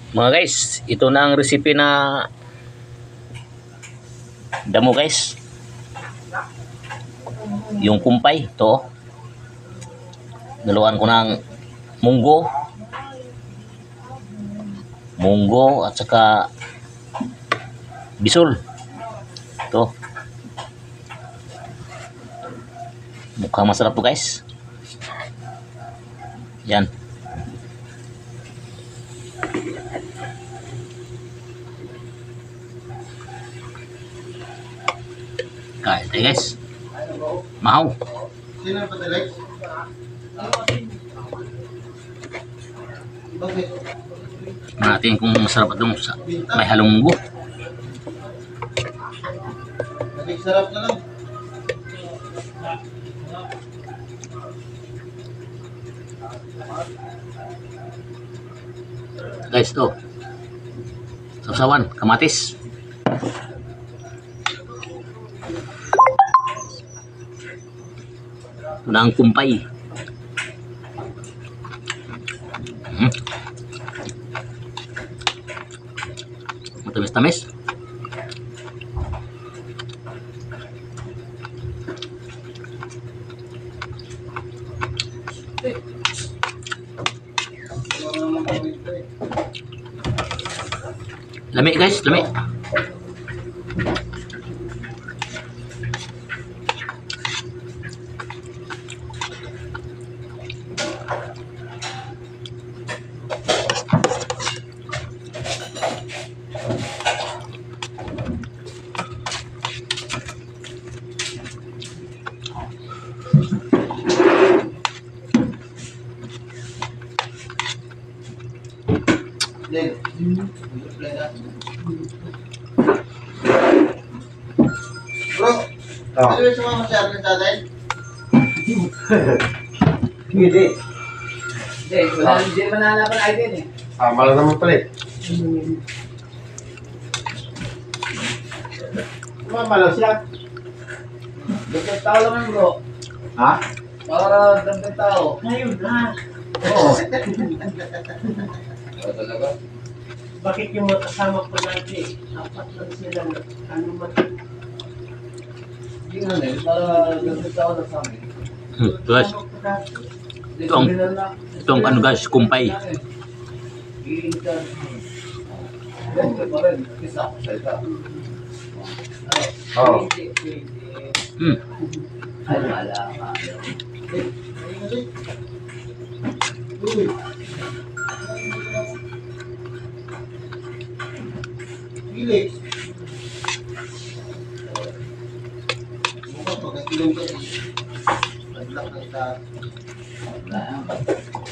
Mga guys, ito na ang recipe na damo guys. Yung kumpay, to. Naluan ko ng munggo. Munggo at saka bisol. To. Mukhang masarap to guys. Yan. Kain tayo guys. Mahaw. Sino ang patalag? Bakit? Natin kung masarap itong may halong munggo. Naging sarap na lang. Guys, to. Sausawan, kamatis. Ito na ang kumpay. Matamis-tamis. Lami guys, lami. Leg. Bro, pwede ba sumama si Arlen sa atin? Hindi. Hindi naman nahanapan ID eh. Tama lang naman pala eh. Mama lang siya. Dagdag tao lang yun bro. Ha? Para dagdag tao. Ngayon na. Oo. Talaga? Bakit yung mga kasama ko natin, apat lang sila na ano man. Hindi nga eh. Para dagdag tao lang sa amin. Guys, ito ang ano guys, kumpay. Iintan. Dagdag pa rin. Isa. Salita. Oo. Ay, wala ka. Uy. Felix. Mukhang pagkakilong ka eh. Naglag na ita.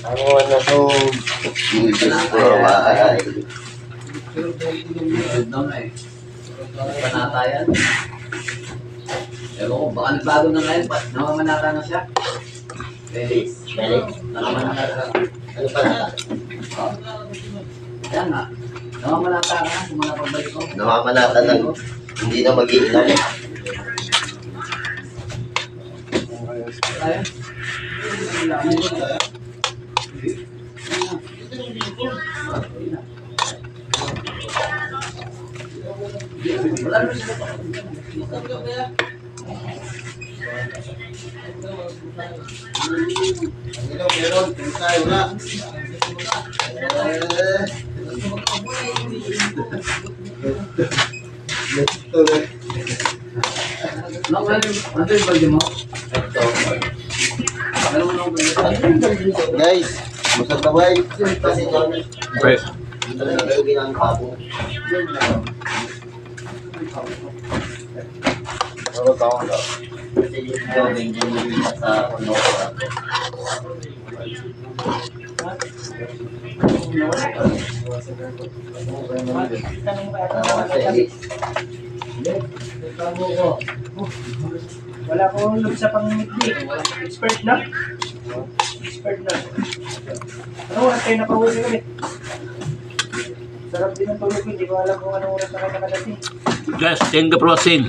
Ano na to? Pero dahil ilong niya. Doon eh. Panatayan. Ewan ko, baka nagbago na ngayon. Namamanata na siya. Felix. Namamanata na. Ano pa na? Yan nga. Namamanata na. Kung mga pagbalik ko. Namamanatan na. Hindi na mag-iilan. Ayun. Wala naman siya. Ang ilaw meron. Kung tayo wala. Ito na. Ano yung balde mo? Ano mo nang balde? Guys, masarap na bay. Kasi Okay. dito na kayo ginang pabo. Ano tawag ka? Kasi yung gawin din sa uno. Wala akong log sa pangingiti. Expert na. Expert na. Ano oras kayo nakauwi ulit? Sarap din ang tulog ko. Hindi ko alam kung anong oras na kayo nakadating. Guys, thank you for watching.